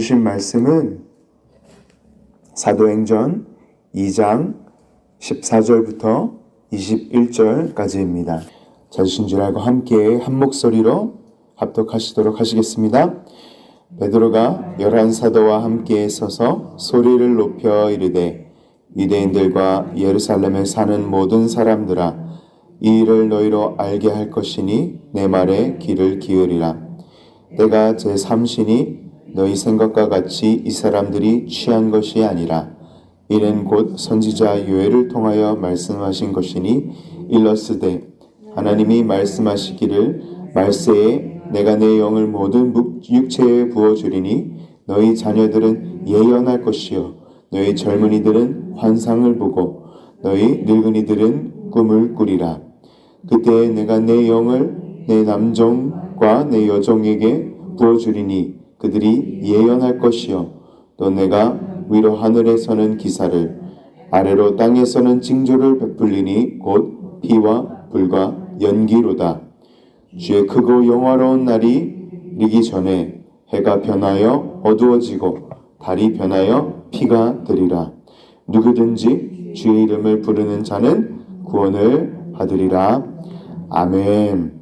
주신 말씀은 사도행전 2장 14절부터 21절까지입니다. 찾으신 줄 알고 함께 한 목소리로 합독하시도록 하시겠습니다. 베드로가 11사도와 함께 서서 소리를 높여 이르되 유대인들과 예루살렘에 사는 모든 사람들아, 이 일을 너희로 알게 할 것이니 내 말에 귀를 기울이라. 내가 제3신이 너희 생각과 같이 이 사람들이 취한 것이 아니라 이는 곧 선지자 요엘을 통하여 말씀하신 것이니 일러스되 하나님이 말씀하시기를 말세에 내가 내 영을 모든 육체에 부어주리니 너희 자녀들은 예언할 것이요 너희 젊은이들은 환상을 보고 너희 늙은이들은 꿈을 꾸리라. 그때 내가 내 영을 내 남종과 내 여종에게 부어주리니 그들이 예언할 것이요 또 내가 위로 하늘에 서는 기사를 아래로 땅에서는 징조를 베풀리니 곧 피와 불과 연기로다. 주의 크고 영화로운 날이 이르기 전에 해가 변하여 어두워지고 달이 변하여 피가 되리라. 누구든지 주의 이름을 부르는 자는 구원을 받으리라. 아멘.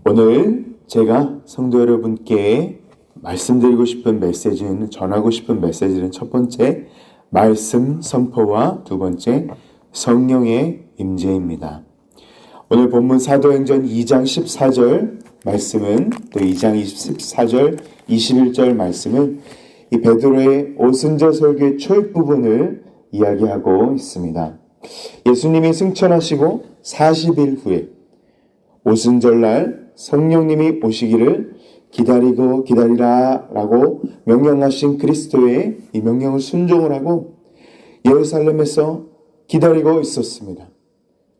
오늘 제가 성도 여러분께 말씀드리고 싶은 메시지는, 전하고 싶은 메시지는 첫 번째 말씀 선포와 두 번째 성령의 임재입니다. 오늘 본문 사도행전 2장 14절 말씀은, 또 2장 14절 21절 말씀은 이 베드로의 오순절 설교의 초입 부분을 이야기하고 있습니다. 예수님이 승천하시고 40일 후에 오순절날 성령님이 오시기를 기다리고 기다리라 라고 명령하신 그리스도의 이 명령을 순종을 하고 예루살렘에서 기다리고 있었습니다.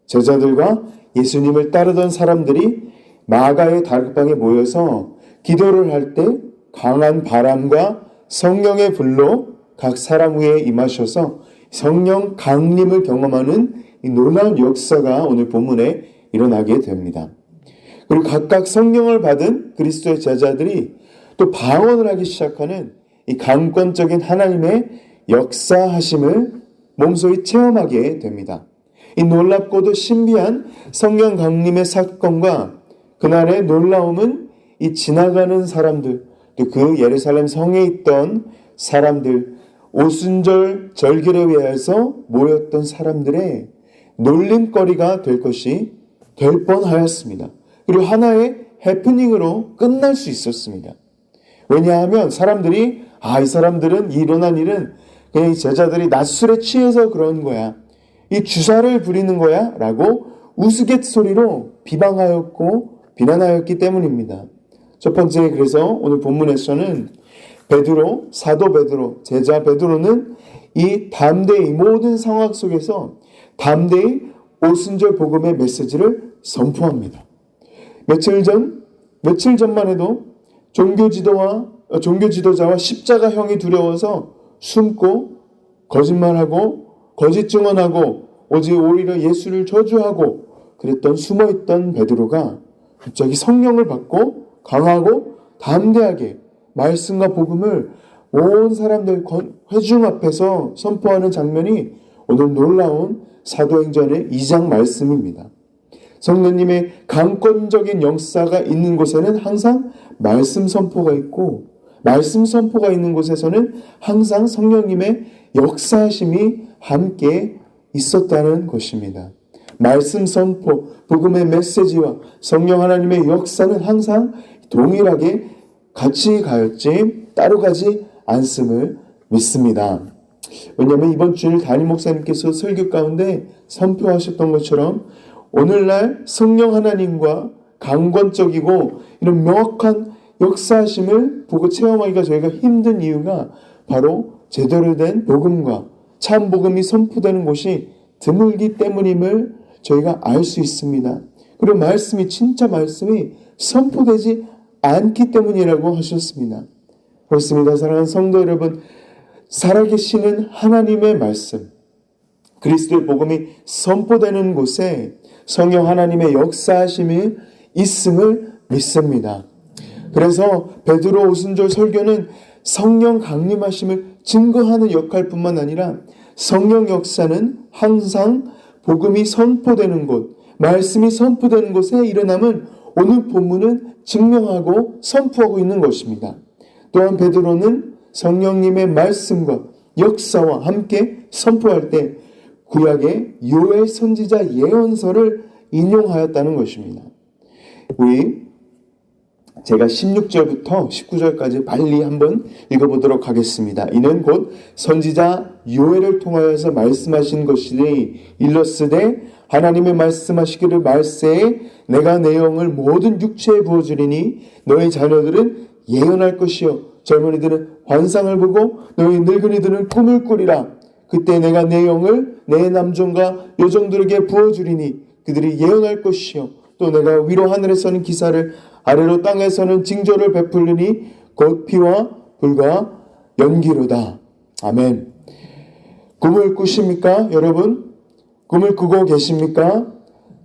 제자들과 예수님을 따르던 사람들이 마가의 다락방에 모여서 기도를 할 때 강한 바람과 성령의 불로 각 사람 위에 임하셔서 성령 강림을 경험하는 이 놀라운 역사가 오늘 본문에 일어나게 됩니다. 그리고 각각 성령을 받은 그리스도의 제자들이 또 방언을 하기 시작하는 이 강권적인 하나님의 역사하심을 몸소리 체험하게 됩니다. 이 놀랍고도 신비한 성령 강림의 사건과 그날의 놀라움은 이 지나가는 사람들, 또 그 예루살렘 성에 있던 사람들, 오순절 절기를 위해서 모였던 사람들의 놀림거리가 될 뻔하였습니다. 그리고 하나의 해프닝으로 끝날 수 있었습니다. 왜냐하면 사람들이 이 사람들은 일어난 일은 그냥 이 제자들이 낮술에 취해서 그런 거야, 이 주사를 부리는 거야 라고 우스갯소리로 비방하였고 비난하였기 때문입니다. 첫 번째, 그래서 오늘 본문에서는 베드로, 사도 베드로, 제자 베드로는 이 담대히 모든 상황 속에서 담대히 오순절 복음의 메시지를 선포합니다. 며칠 전만 해도 종교 지도자와 십자가형이 두려워서 숨고 거짓말하고 거짓 증언하고 오히려 예수를 저주하고 그랬던 숨어있던 베드로가 갑자기 성령을 받고 강하고 담대하게 말씀과 복음을 온 사람들 회중 앞에서 선포하는 장면이 오늘 놀라운 사도행전의 2장 말씀입니다. 성령님의 강권적인 역사가 있는 곳에는 항상 말씀 선포가 있고, 말씀 선포가 있는 곳에서는 항상 성령님의 역사하심이 함께 있었다는 것입니다. 말씀 선포, 복음의 메시지와 성령 하나님의 역사는 항상 동일하게 같이 가였지 따로 가지 않음을 믿습니다. 왜냐하면 이번 주일 담임 목사님께서 설교 가운데 선포하셨던 것처럼 오늘날 성령 하나님과 강권적이고 이런 명확한 역사하심을 보고 체험하기가 저희가 힘든 이유가 바로 제대로 된 복음과 참 복음이 선포되는 곳이 드물기 때문임을 저희가 알 수 있습니다. 그리고 진짜 말씀이 선포되지 않기 때문이라고 하셨습니다. 그렇습니다. 사랑하는 성도 여러분, 살아계시는 하나님의 말씀, 그리스도의 복음이 선포되는 곳에 성령 하나님의 역사하심이 있음을 믿습니다. 그래서 베드로 오순절 설교는 성령 강림하심을 증거하는 역할뿐만 아니라 성령 역사는 항상 복음이 선포되는 곳, 말씀이 선포되는 곳에 일어남을 오늘 본문은 증명하고 선포하고 있는 것입니다. 또한 베드로는 성령님의 말씀과 역사와 함께 선포할 때 구약의 요엘 선지자 예언서를 인용하였다는 것입니다. 제가 16절부터 19절까지 빨리 한번 읽어보도록 하겠습니다. 이는 곧 선지자 요엘을 통하여서 말씀하신 것이니 일러스되 하나님의 말씀하시기를 말세에 내가 내 영을 모든 육체에 부어주리니 너희 자녀들은 예언할 것이요 젊은이들은 환상을 보고 너희 늙은이들은 꿈을 꾸리라. 그때 내가 내 영을 내 남종과 여종들에게 부어주리니 그들이 예언할 것이요 또 내가 위로 하늘에서는 기사를 아래로 땅에서는 징조를 베풀리니 곧 피와 불과 연기로다. 아멘. 꿈을 꾸십니까? 여러분? 꿈을 꾸고 계십니까?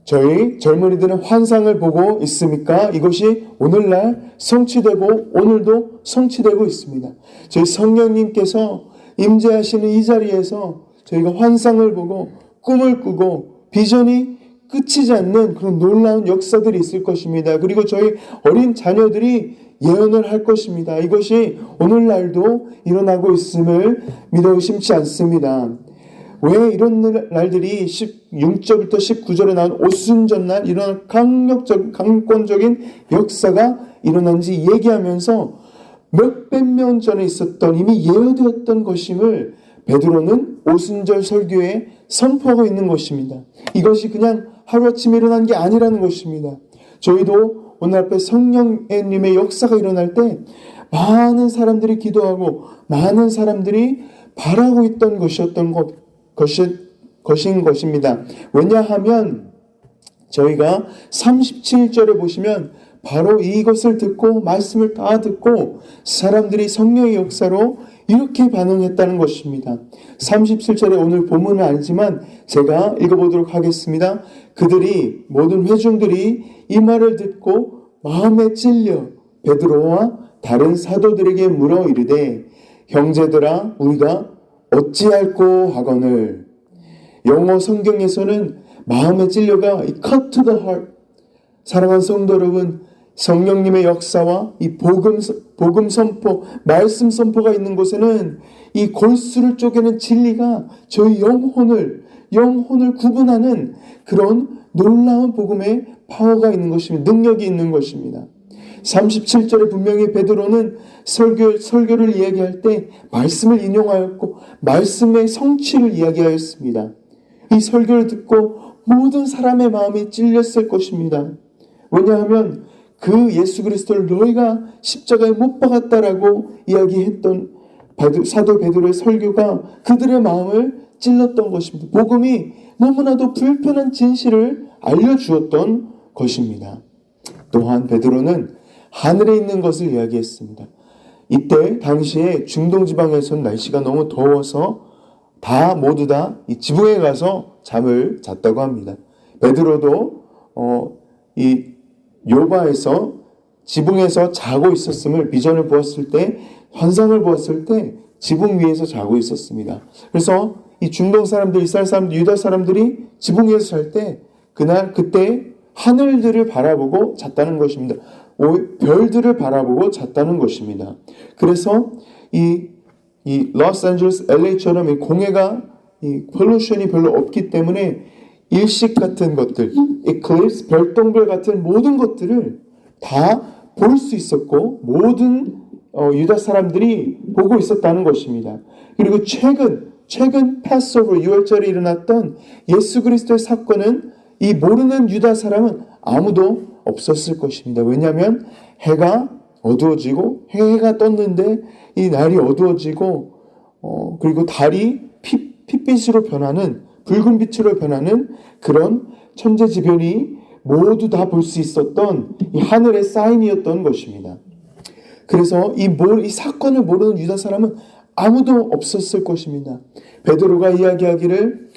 저희 젊은이들은 환상을 보고 있습니까? 이것이 오늘날 성취되고 오늘도 성취되고 있습니다. 저희 성령님께서 임재하시는 이 자리에서 저희가 환상을 보고 꿈을 꾸고 비전이 끝이지 않는 그런 놀라운 역사들이 있을 것입니다. 그리고 저희 어린 자녀들이 예언을 할 것입니다. 이것이 오늘날도 일어나고 있음을 믿어 의심치 않습니다. 왜 이런 날들이 16절부터 19절에 나온 오순절날 이런 강권적인 역사가 일어난지 얘기하면서 몇백 년 전에 있었던 이미 예언되었던 것임을 베드로는 오순절 설교에 선포하고 있는 것입니다. 이것이 그냥 하루아침에 일어난 게 아니라는 것입니다. 저희도 오늘 앞에 성령님의 역사가 일어날 때 많은 사람들이 기도하고 많은 사람들이 바라고 있던 것인 것입니다. 왜냐하면 저희가 37절에 보시면 바로 이것을 듣고 말씀을 다 듣고 사람들이 성령의 역사로 이렇게 반응했다는 것입니다. 37절에 오늘 본문은 아니지만 제가 읽어보도록 하겠습니다. 그들이 모든 회중들이 이 말을 듣고 마음에 찔려 베드로와 다른 사도들에게 물어 이르되 형제들아 우리가 어찌할꼬 하거늘. 영어 성경에서는 마음에 찔려가 cut to the heart. 사랑하는 성도 여러분, 성령님의 역사와 이 복음 선포, 말씀 선포가 있는 곳에는 이 골수를 쪼개는 진리가 저희 영혼을 구분하는 그런 놀라운 복음의 파워가 있는 것입니다. 능력이 있는 것입니다. 37절에 분명히 베드로는 설교를 이야기할 때 말씀을 인용하였고 말씀의 성취를 이야기하였습니다. 이 설교를 듣고 모든 사람의 마음이 찔렸을 것입니다. 왜냐하면 그 예수 그리스도를 너희가 십자가에 못 박았다라고 이야기했던 사도 베드로의 설교가 그들의 마음을 찔렀던 것입니다. 복음이 너무나도 불편한 진실을 알려주었던 것입니다. 또한 베드로는 하늘에 있는 것을 이야기했습니다. 이때 당시에 중동 지방에서는 날씨가 너무 더워서 모두 다 이 지붕에 가서 잠을 잤다고 합니다. 베드로도 이 요바에서 지붕에서 자고 있었음을 비전을 보았을 때 환상을 보았을 때 지붕 위에서 자고 있었습니다. 그래서 이 중동 사람들, 이스라엘 사람들, 유다 사람들이 지붕 위에서 잘 때 그때 하늘들을 바라보고 잤다는 것입니다. 별들을 바라보고 잤다는 것입니다. 그래서 이 로스앤젤레스, LA처럼 이 공해가 이 폴루션이 별로 없기 때문에 일식 같은 것들, 이클립스, 별똥별 같은 모든 것들을 다 볼 수 있었고 모든 유다 사람들이 보고 있었다는 것입니다. 그리고 최근 패스오버 6월절에 일어났던 예수 그리스도의 사건은 이 모르는 유다 사람은 아무도 없었을 것입니다. 왜냐하면 해가 어두워지고 해가 떴는데 이 날이 어두워지고 그리고 달이 핏빛으로 변하는 붉은 빛으로 변하는 그런 천재지변이 모두 다 볼 수 있었던 이 하늘의 사인이었던 것입니다. 그래서 이 사건을 모르는 유다 사람은 아무도 없었을 것입니다. 베드로가 이야기하기를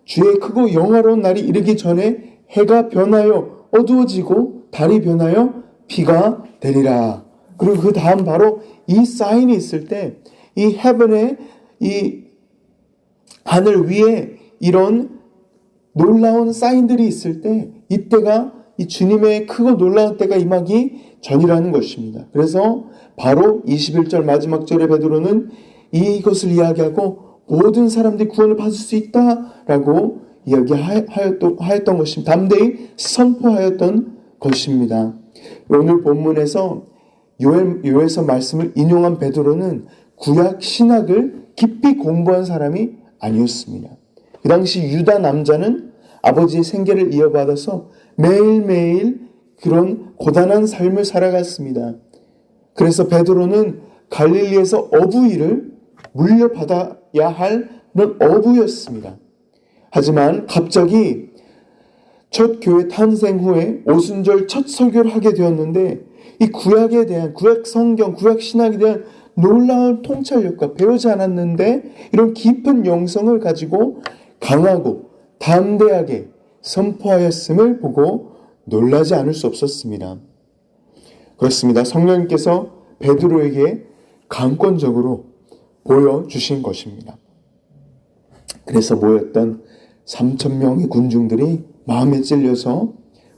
주의 크고 영화로운 날이 이르기 전에 해가 변하여 어두워지고 달이 변하여 피가 되리라. 그리고 그 다음 바로 이 사인이 있을 때, 이 헤븐의 이 하늘 위에 이런 놀라운 사인들이 있을 때, 이때가 이 주님의 크고 놀라운 때가 임하기 전이라는 것입니다. 그래서 바로 21절 마지막 절에 베드로는 이것을 이야기하고 모든 사람들이 구원을 받을 수 있다라고 이야기하였던 것입니다. 담대히 선포하였던 것입니다. 오늘 본문에서 요엘서 말씀을 인용한 베드로는 구약 신학을 깊이 공부한 사람이 아니었습니다. 그 당시 유다 남자는 아버지의 생계를 이어받아서 매일매일 그런 고단한 삶을 살아갔습니다. 그래서 베드로는 갈릴리에서 어부일을 물려받아야 할 그런 어부였습니다. 하지만 갑자기 첫 교회 탄생 후에 오순절 첫 설교를 하게 되었는데, 이 구약에 대한, 구약 성경, 구약 신학에 대한 놀라운 통찰력과 배우지 않았는데 이런 깊은 영성을 가지고 강하고 담대하게 선포하였음을 보고 놀라지 않을 수 없었습니다. 그렇습니다. 성령님께서 베드로에게 강권적으로 보여주신 것입니다. 그래서 모였던 3,000명의 군중들이 마음에 찔려서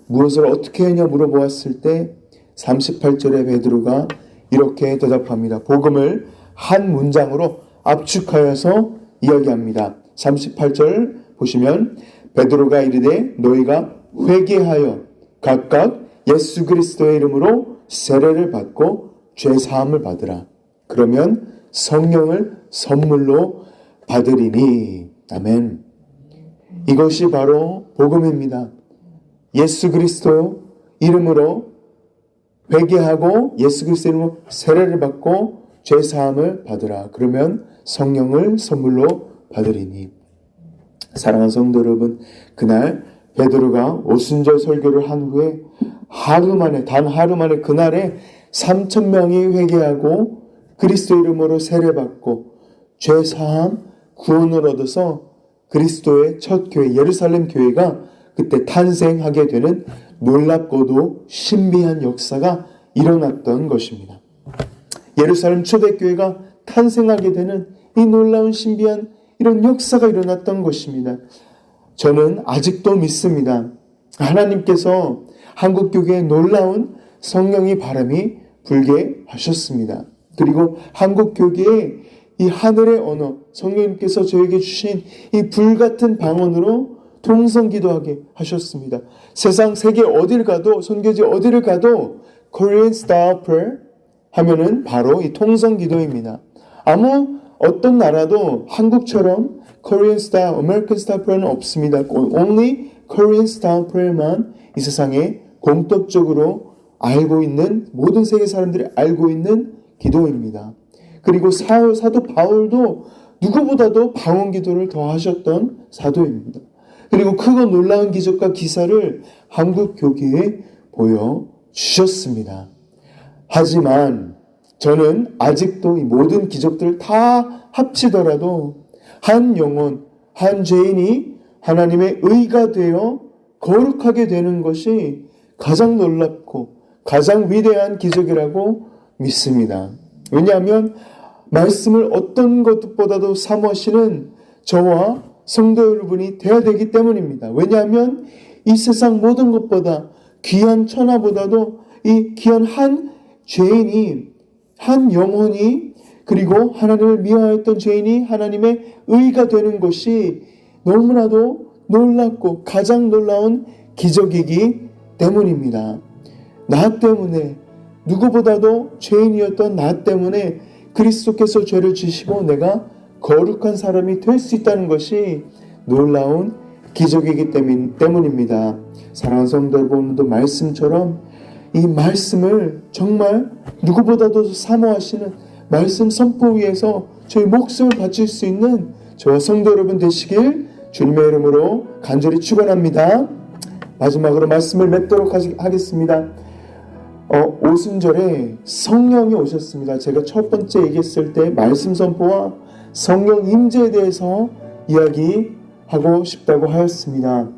무엇을 어떻게 하냐 물어보았을 때 38절에 베드로가 이렇게 대답합니다. 복음을 한 문장으로 압축하여서 이야기합니다. 38절 보시면 베드로가 이르되 너희가 회개하여 각각 예수 그리스도의 이름으로 세례를 받고 죄사함을 받으라. 그러면 성령을 선물로 받으리니. 아멘. 이것이 바로 복음입니다. 예수 그리스도 이름으로 회개하고 예수 그리스도 이름으로 세례를 받고 죄사함을 받으라. 그러면 성령을 선물로 받으리니. 사랑하는 성도 여러분, 그날 베드로가 오순절 설교를 한 후에 단 하루 만에 그날에 3,000명이 회개하고 그리스도 이름으로 세례받고 죄사함, 구원을 얻어서 그리스도의 첫 교회 예루살렘 교회가 그때 탄생하게 되는 놀랍고도 신비한 역사가 일어났던 것입니다. 예루살렘 초대교회가 탄생하게 되는 이 놀라운 신비한 이런 역사가 일어났던 것입니다. 저는 아직도 믿습니다. 하나님께서 한국교회에 놀라운 성령의 바람이 불게 하셨습니다. 그리고 한국교회에 이 하늘의 언어, 성령님께서 저에게 주신 이 불같은 방언으로 통성기도하게 하셨습니다. 세상 세계 어딜 가도, 선교지 어디를 가도 Korean Style Prayer 하면은 바로 이 통성기도입니다. 아무 어떤 나라도 한국처럼 Korean Style, American Style Prayer는 없습니다. Only Korean Style Prayer만 이 세상에 공통적으로 알고 있는, 모든 세계 사람들이 알고 있는 기도입니다. 그리고 사도 바울도 누구보다도 방언 기도를 더 하셨던 사도입니다. 그리고 크고 놀라운 기적과 기사를 한국 교회에 보여주셨습니다. 하지만 저는 아직도 이 모든 기적들을 다 합치더라도 한 영혼, 한 죄인이 하나님의 의가 되어 거룩하게 되는 것이 가장 놀랍고 가장 위대한 기적이라고 믿습니다. 왜냐하면 말씀을 어떤 것보다도 사모하시는 저와 성도 여러분이 되어야 되기 때문입니다. 왜냐하면 이 세상 모든 것보다 귀한 천하보다도 이 귀한 한 죄인이, 한 영혼이, 그리고 하나님을 미워했던 죄인이 하나님의 의가 되는 것이 너무나도 놀랍고 가장 놀라운 기적이기 때문입니다. 나 때문에, 누구보다도 죄인이었던 나 때문에 그리스도께서 죄를 지시고 내가 거룩한 사람이 될 수 있다는 것이 놀라운 기적이기 때문입니다. 사랑하는 성도 여러분도 말씀처럼 이 말씀을 정말 누구보다도 사모하시는 말씀 선포 위에서 저희 목숨을 바칠 수 있는 저와 성도 여러분 되시길 주님의 이름으로 간절히 축원합니다. 마지막으로 말씀을 맺도록 하겠습니다. 오순절에 성령이 오셨습니다. 제가 첫 번째 얘기했을 때 말씀 선포와 성령 임재에 대해서 이야기하고 싶다고 하였습니다.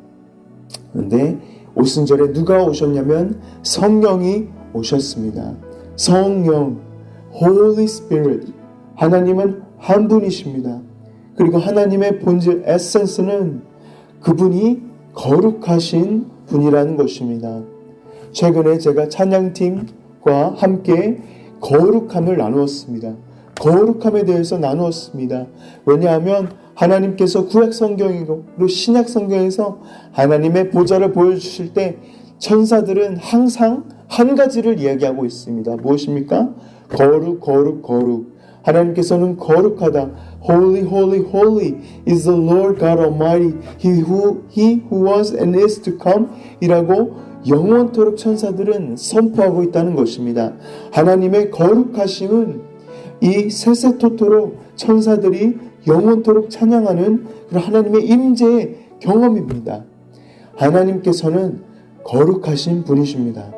그런데 오순절에 누가 오셨냐면 성령이 오셨습니다. 성령, Holy Spirit, 하나님은 한 분이십니다. 그리고 하나님의 본질, 에센스는 그분이 거룩하신 분이라는 것입니다. 최근에 제가 찬양팀과 함께 거룩함을 나누었습니다. 거룩함에 대해서 나누었습니다. 왜냐하면 하나님께서 구약 성경이고 그리고 신약 성경에서 하나님의 보좌를 보여주실 때 천사들은 항상 한 가지를 이야기하고 있습니다. 무엇입니까? 거룩, 거룩, 거룩. 하나님께서는 거룩하다. Holy, holy, holy is the Lord God Almighty. He who was and is to come. 이라고 영원토록 천사들은 선포하고 있다는 것입니다. 하나님의 거룩하심은 이 세세토토록 천사들이 영원토록 찬양하는 그런 하나님의 임재의 경험입니다. 하나님께서는 거룩하신 분이십니다.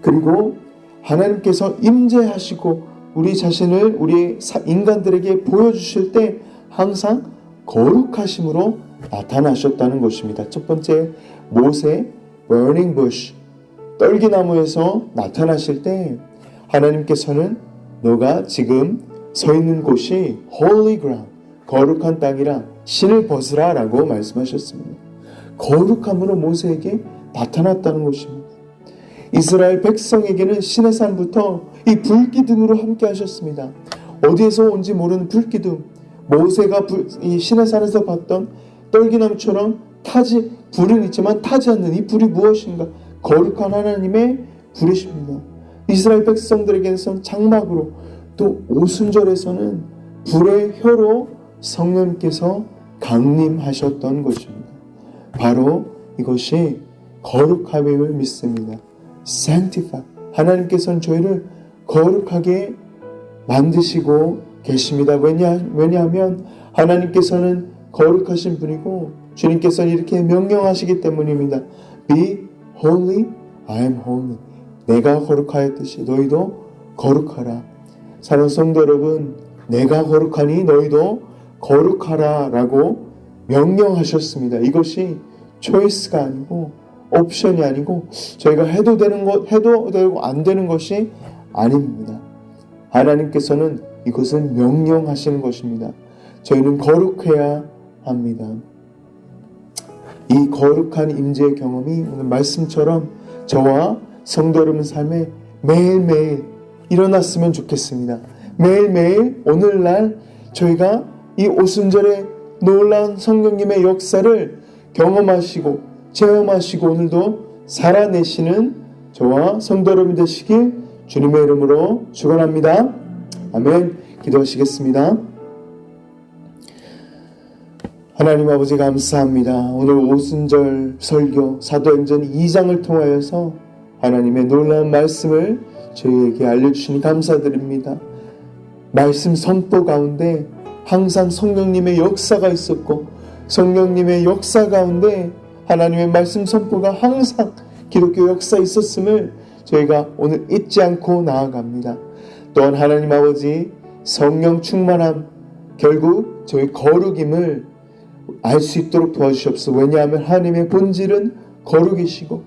그리고 하나님께서 임재하시고 우리 자신을 우리 인간들에게 보여주실 때 항상 거룩하심으로 나타나셨다는 것입니다. 첫 번째, 모세 burning bush, 떨기나무에서 나타나실 때 하나님께서는 너가 지금 서 있는 곳이 holy ground, 거룩한 땅이라 신을 벗으라 라고 말씀하셨습니다. 거룩함으로 모세에게 나타났다는 것입니다. 이스라엘 백성에게는 시내산부터 이 불기둥으로 함께 하셨습니다. 어디에서 온지 모르는 불기둥, 모세가 이 시내산에서 봤던 떨기나무처럼 불은 있지만 타지 않는 이 불이 무엇인가? 거룩한 하나님의 불이십니다. 이스라엘 백성들에게는 장막으로, 또 오순절에서는 불의 혀로 성령께서 강림하셨던 것입니다. 바로 이것이 거룩함임을 믿습니다. Sanctify. 하나님께서는 저희를 거룩하게 만드시고 계십니다. 왜냐하면 하나님께서는 거룩하신 분이고 주님께서는 이렇게 명령하시기 때문입니다. Be holy, I am holy. 내가 거룩하였듯이 너희도 거룩하라. 사랑하는 성도 여러분, 내가 거룩하니 너희도 거룩하라 라고 명령하셨습니다. 이것이 초이스가 아니고 옵션이 아니고 저희가 해도 되고 안 되는 것이 아닙니다. 하나님께서는 이것은 명령하시는 것입니다. 저희는 거룩해야 합니다. 이 거룩한 임재의 경험이 오늘 말씀처럼 저와 성도 여러분 삶에 매일매일 일어났으면 좋겠습니다. 매일매일 오늘날 저희가 이 오순절의 놀라운 성령님의 역사를 경험하시고 체험하시고 오늘도 살아내시는 저와 성도 여러분 되시길 주님의 이름으로 축원합니다. 아멘. 기도하시겠습니다. 하나님 아버지 감사합니다. 오늘 오순절 설교 사도행전 2장을 통하여서 하나님의 놀라운 말씀을 저희에게 알려주시니 감사드립니다. 말씀 선포 가운데 항상 성령님의 역사가 있었고 성령님의 역사 가운데 하나님의 말씀 선포가 항상 기독교 역사에 있었음을 저희가 오늘 잊지 않고 나아갑니다. 또한 하나님 아버지 성령 충만함 결국 저희 거룩임을 알 수 있도록 도와주시옵소서. 왜냐하면 하나님의 본질은 거룩이시고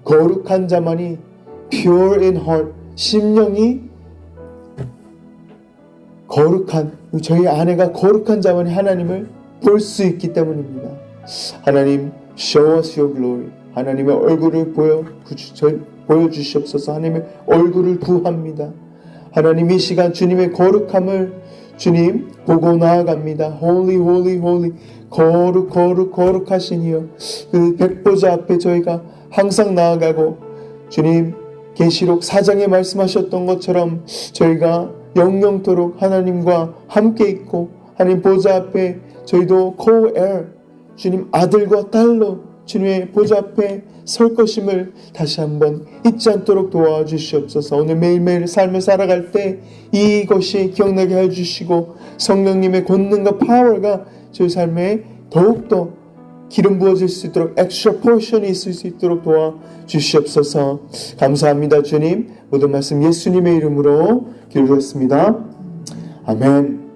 거룩한 자만이 pure in heart, 심령이 거룩한 저희 안에가 거룩한 자만이 하나님을 볼 수 있기 때문입니다. 하나님 show us your glory. 하나님의 얼굴을 보여주시옵소서. 하나님의 얼굴을 구합니다. 하나님 이 시간 주님의 거룩함을 주님 보고 나아갑니다. Holy, holy, holy. 거룩하신 이여 그 백보자 앞에 저희가 항상 나아가고 주님 계시록 4장에 말씀하셨던 것처럼 저희가 영영토록 하나님과 함께 있고 하나님 보좌 앞에 저희도 co-heir 주님 아들과 딸로 주님의 보좌 앞에 설 것임을 다시 한번 잊지 않도록 도와주시옵소서. 오늘 매일매일 삶을 살아갈 때 이것이 기억나게 해주시고 성령님의 권능과 파워가 저희 삶에 더욱더 기름 부어질 수 있도록 엑스트라 포션이 있을 수 있도록 도와주시옵소서. 감사합니다 주님. 모든 말씀 예수님의 이름으로 기도했습니다. 아멘.